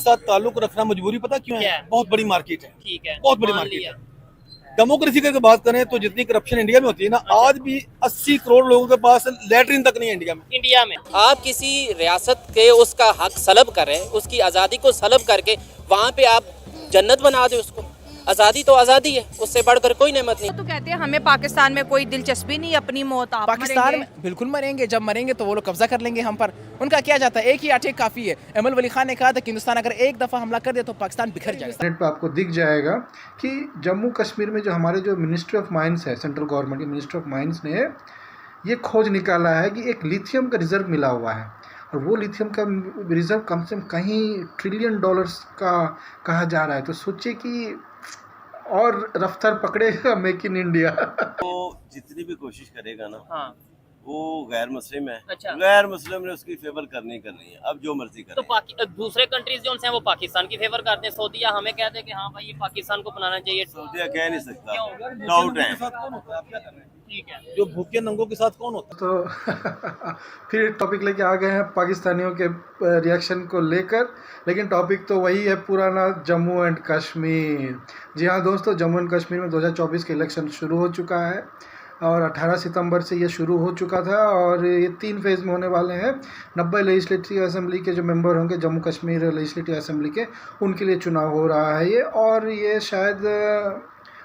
साथ ताल्लुक रखना मजबूरी पता क्यों क्या है? है? बहुत बड़ी मार्केट है, ठीक है, बहुत बड़ी मान मार्केट लिया। है। डेमोक्रेसी की अगर बात करें तो जितनी करप्शन इंडिया में होती है ना, अच्छा। आज भी 80 करोड़ लोगों के पास लैटरिन तक नहीं है इंडिया में। इंडिया में आप किसी रियासत के उसका हक सलब करें, उसकी आज़ादी को सलब करके वहाँ पे आप जन्नत बना दें उसको। आज़ादी तो आज़ादी है, उससे बढ़कर कोई नेमत नहीं। तो कहते हैं हमें पाकिस्तान में कोई दिलचस्पी नहीं, अपनी मौत आप पाकिस्तान मरेंगे। में बिल्कुल मरेंगे, जब मरेंगे तो वो लोग कब्जा कर लेंगे हम पर। उनका क्या जाता है, एक ही अटैक काफ़ी है। अमल वली खान ने कहा था कि हिंदुस्तान अगर एक दफ़ा हमला कर दे तो पाकिस्तान बिखर जाएगा। नेट पे आपको दिख जाएगा कि जम्मू कश्मीर में जो हमारे जो मिनिस्ट्री ऑफ माइंस है, सेंट्रल गवर्नमेंट की मिनिस्ट्री ऑफ माइंस ने ये खोज निकाला है कि एक लिथियम का रिजर्व मिला हुआ है, और वो लिथियम का रिजर्व कम से कम कहीं $1 ट्रिलियन का कहा जा रहा है। तो सोचिए कि और रफ्तार पकड़ेगा मेक इन इंडिया। वो जितनी भी कोशिश करेगा ना, हाँ, वो गैर मुस्लिम है। अच्छा। गैर मुस्लिम ने उसकी फेवर करनी है, अब जो मर्जी तो करे। दूसरे कंट्रीज जो हैं वो पाकिस्तान की फेवर करते हैं। सऊदीया हमें कहते हैं कि हाँ भाई ये पाकिस्तान को बनाना चाहिए। सऊदीया कह नहीं सकता, क्यों? डाउट है। के साथ कौन होता है? आप क्या कर रहे हैं? ठीक है। जो भूखे नंगों के साथ कौन होता है? तो फिर टॉपिक लेके आ गए हैं पाकिस्तानियों के रिएक्शन को लेकर, लेकिन टॉपिक तो वही है पुराना, जम्मू एंड कश्मीर। जी हाँ दोस्तों, जम्मू एंड कश्मीर में 2024 के इलेक्शन शुरू हो चुका है और 18 सितंबर से ये शुरू हो चुका था, और ये 3 फेज़ में होने वाले हैं। 90 लेजिस्लेटिव असेंबली के जो मेंबर होंगे जम्मू कश्मीर लेजिस्लेटिव असेंबली के, उनके लिए चुनाव हो रहा है ये, और ये शायद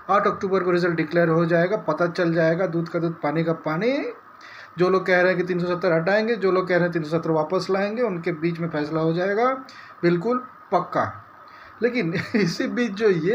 8 अक्टूबर को रिज़ल्ट डिक्लेयर हो जाएगा, पता चल जाएगा। दूध का दूध पानी का पानी। जो लोग कह रहे हैं कि 370 हटाएंगे, जो लोग कह रहे हैं 370 वापस लाएंगे, उनके बीच में फैसला हो जाएगा, बिल्कुल पक्का। लेकिन इसी बीच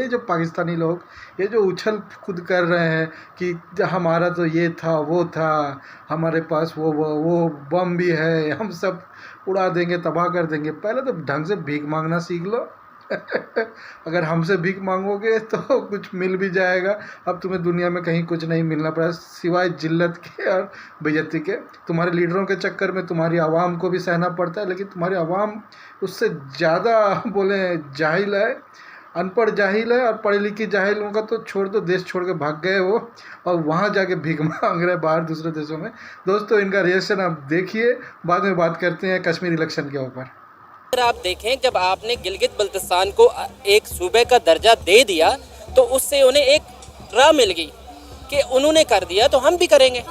जो पाकिस्तानी लोग ये जो उछल कूद कर रहे हैं कि हमारा तो ये था वो था, हमारे पास वो बम भी है, हम सब उड़ा देंगे, तबाह कर देंगे। पहले तो ढंग से भीख मांगना सीख लो। अगर हमसे भीख मांगोगे तो कुछ मिल भी जाएगा। अब तुम्हें दुनिया में कहीं कुछ नहीं मिलना पड़ा सिवाय जिल्लत के और बेइज्जती के। तुम्हारे लीडरों के चक्कर में तुम्हारी आवाम को भी सहना पड़ता है, लेकिन तुम्हारी आवाम उससे ज़्यादा बोले जाहिल है, अनपढ़ जाहिल है, और पढ़े लिखे जाहिलों का तो छोड़ दो, देश छोड़ के भाग गए वो, और वहाँ जाके भीख मांग रहे बाहर दूसरे देशों में। दोस्तों इनका रिएक्शन आप देखिए, बाद में बात करते हैं कश्मीर इलेक्शन के ऊपर। अगर आप देखें, जब आपने गिलगित बल्तिस्तान को एक सूबे का दर्जा दे दिया तो उससे उन्हें एक राह मिल गई कि उन्होंने कर दिया तो हम भी करेंगे।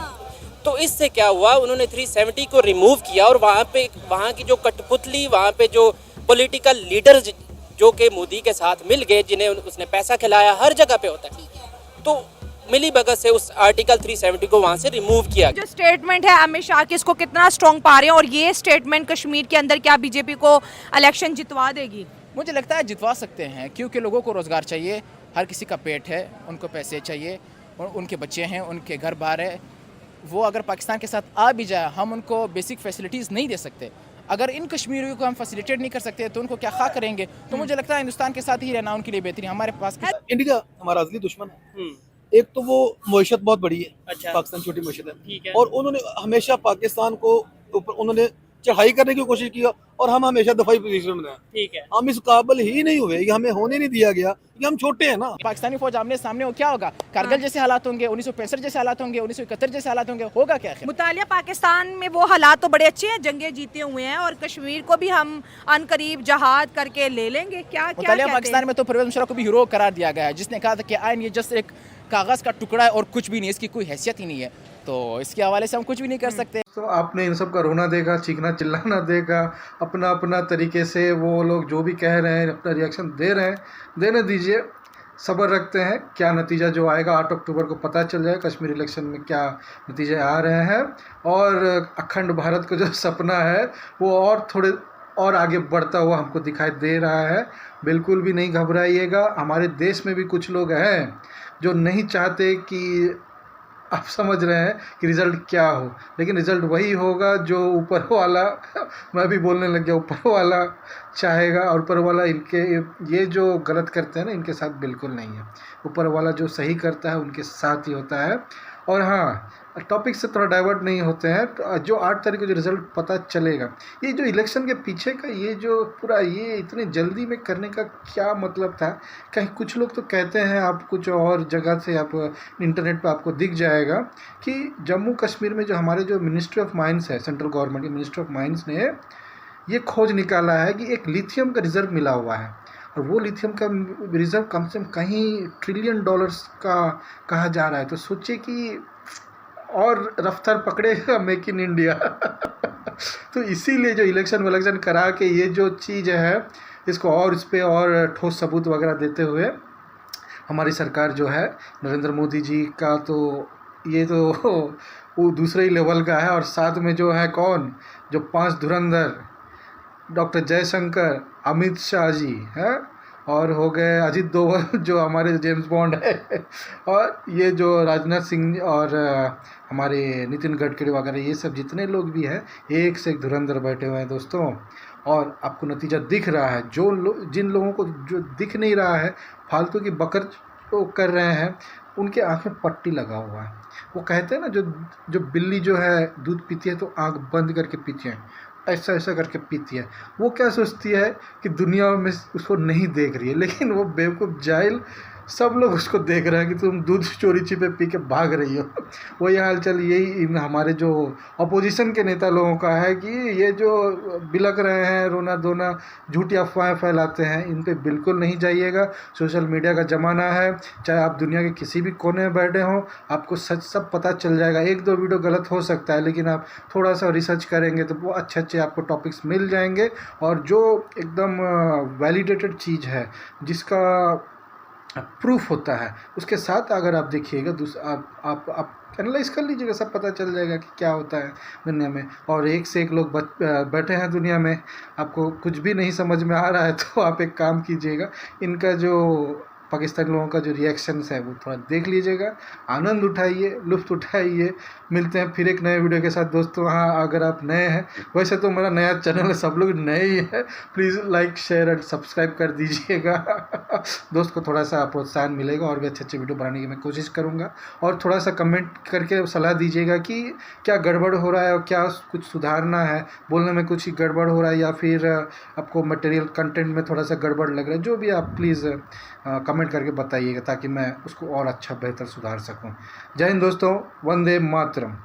तो इससे क्या हुआ, उन्होंने 370 को रिमूव किया, और वहाँ की जो कठपुतली, वहाँ पे जो पॉलिटिकल लीडर्स जो कि मोदी के साथ मिल गए, जिन्हें उसने पैसा खिलाया, हर जगह पे होता है, तो मिली भगत से उस आर्टिकल 370 को वहाँ से रिमूव किया। जो स्टेटमेंट है अमित शाह की, इसको कितना स्ट्रॉन्ग पा रहे हैं, और ये स्टेटमेंट कश्मीर के अंदर क्या बीजेपी को इलेक्शन जितवा देगी? मुझे लगता है जितवा सकते हैं, क्योंकि लोगों को रोज़गार चाहिए, हर किसी का पेट है, उनको पैसे चाहिए, और उनके बच्चे हैं, उनके घर बार है। वो अगर पाकिस्तान के साथ आ भी जाए, हम उनको बेसिक फैसिलिटीज़ नहीं दे सकते। अगर इन कश्मीरियों को हम फैसिलिटेट नहीं कर सकते तो उनको क्या खा करेंगे? तो मुझे लगता है हिंदुस्तान के साथ ही रहना उनके लिए बेहतरीन। हमारे पास इंडिया हमारा असली दुश्मन है। एक तो वो मईशत बहुत बड़ी है, अच्छा। पाकिस्तान छोटी मईशत है, ठीक है। और उन्होंने हमेशा पाकिस्तान को ऊपर उन्होंने चढ़ाई करने की कोशिश की, और हम हमेशा दफाई पोजीशन में हैं। ठीक है। हम इस काबिल ही नहीं हुए, ये हमें होने नहीं दिया गया, कि हम छोटे हैं ना। पाकिस्तानी फौज आमने सामने हो, क्या होगा? कारगिल जैसे हालात होंगे, 1965 जैसे हालात होंगे, 1971 जैसे हालात होंगे, होगा क्या? मुतालिया पाकिस्तान में वो हालात तो बड़े अच्छे हैं, जंगें जीते हुए हैं, और कश्मीर को भी हम अनकरीब जहाद करके ले लेंगे। क्या क्या मुतालिया कहते पाकिस्तान हैं? में तो परवेज मुशर्रफ को भी हीरो करार दिया गया है, जिसने कहा था कि आइन ये जस्ट एक कागज़ का टुकड़ा है और कुछ भी नहीं, इसकी कोई हैसियत ही नहीं है। तो इसके हवाले से हम कुछ भी नहीं कर सकते। तो आपने इन सब का रोना देखा, चीखना चिल्लाना देखा, अपना अपना तरीके से वो लोग जो भी कह रहे हैं अपना रिएक्शन दे रहे हैं, देने दीजिए, सब्र रखते हैं। क्या नतीजा जो आएगा 8 अक्टूबर को पता चल जाए कश्मीर इलेक्शन में क्या नतीजे आ रहे हैं, और अखंड भारत का जो सपना है वो और थोड़े और आगे बढ़ता हुआ हमको दिखाई दे रहा है। बिल्कुल भी नहीं घबराइएगा। हमारे देश में भी कुछ लोग हैं जो नहीं चाहते कि, आप समझ रहे हैं कि रिज़ल्ट क्या हो, लेकिन रिज़ल्ट वही होगा जो ऊपर वाला मैं भी बोलने लग गया, ऊपर वाला चाहेगा। और ऊपर वाला इनके ये जो गलत करते हैं ना, इनके साथ बिल्कुल नहीं है। ऊपर वाला जो सही करता है उनके साथ ही होता है। और हाँ, टॉपिक से थोड़ा डाइवर्ट नहीं होते हैं, तो जो 8 तारीख को जो रिज़ल्ट पता चलेगा, ये जो इलेक्शन के पीछे का ये जो पूरा ये इतनी जल्दी में करने का क्या मतलब था? कहीं कुछ लोग तो कहते हैं, आप कुछ और जगह से आप इंटरनेट पे आपको दिख जाएगा कि जम्मू कश्मीर में जो हमारे जो मिनिस्ट्री ऑफ माइंस है, सेंट्रल गवर्नमेंट की मिनिस्ट्री ऑफ माइंस ने ये खोज निकाला है कि एक लिथियम का रिज़र्व मिला हुआ है, और वो लिथियम का रिज़र्व कम से कम कहीं $ट्रिलियन का कहा जा रहा है। तो सोचिए कि और रफ्तार पकड़ेगा मेक इन इंडिया। तो इसीलिए जो इलेक्शन वलेक्शन करा के ये जो चीज़ है, इसको और इस पर और ठोस सबूत वगैरह देते हुए हमारी सरकार जो है नरेंद्र मोदी जी का, तो ये तो वो दूसरे ही लेवल का है। और साथ में जो है कौन, जो 5 धुरंधर, डॉक्टर जयशंकर, अमित शाह जी हैं, और हो गए अजीत दोवल जो हमारे जेम्स बॉन्ड है, और ये जो राजनाथ सिंह और हमारे नितिन गडकरी वगैरह, ये सब जितने लोग भी हैं एक से एक धुरंधर बैठे हुए हैं दोस्तों। और आपको नतीजा दिख रहा है, जिन लोगों को जो दिख नहीं रहा है, फालतू की बकर तो कर रहे हैं, उनके आँख में पट्टी लगा हुआ है। वो कहते हैं ना, जो बिल्ली जो है दूध पीती है तो आँख बंद करके पीती है, ऐसा ऐसा करके पीती है। वो क्या सोचती है कि दुनिया में उसको नहीं देख रही है, लेकिन वो बेवकूफ़ जाहिल सब लोग उसको देख रहे हैं कि तुम दूध चोरी छिपे पी के भाग रही हो। वही हालचाल यही इन हमारे जो अपोजिशन के नेता लोगों का है कि ये जो बिलक रहे हैं, रोना धोना, झूठी अफवाहें फैलाते हैं, इन पे बिल्कुल नहीं जाइएगा। सोशल मीडिया का ज़माना है, चाहे आप दुनिया के किसी भी कोने में बैठे हों, आपको सच सब पता चल जाएगा। 1-2 वीडियो गलत हो सकता है, लेकिन आप थोड़ा सा रिसर्च करेंगे तो वो अच्छे आपको टॉपिक्स मिल जाएंगे। और जो एकदम वैलिडेटेड चीज़ है, जिसका प्रूफ होता है, उसके साथ अगर आप देखिएगा, आप एनालाइज कर लीजिएगा, सब पता चल जाएगा कि क्या होता है दुनिया में। और एक से एक लोग बैठे हैं दुनिया में, आपको कुछ भी नहीं समझ में आ रहा है तो आप एक काम कीजिएगा, इनका जो पाकिस्तानी लोगों का जो रिएक्शंस है वो थोड़ा देख लीजिएगा, आनंद उठाइए, लुत्फ़ उठाइए। मिलते हैं फिर एक नए वीडियो के साथ दोस्तों। हाँ, अगर आप नए हैं, वैसे तो मेरा नया चैनल है, सब लोग नए ही है, please like share and subscribe कर दीजिएगा। दोस्त को थोड़ा सा प्रोत्साहन मिलेगा, और भी अच्छे अच्छे वीडियो बनाने की मैं कोशिश करूँगा। और थोड़ा सा कमेंट करके सलाह दीजिएगा कि क्या गड़बड़ हो रहा है और क्या कुछ सुधारना है, बोलने में कुछ गड़बड़ हो रहा है, या फिर आपको मटेरियल कंटेंट में थोड़ा सा गड़बड़ लग रहा है, जो भी आप प्लीज़ कमेंट करके बताइएगा, ताकि मैं उसको और अच्छा बेहतर सुधार सकूं। जय हिंद दोस्तों, वंदे मातरम।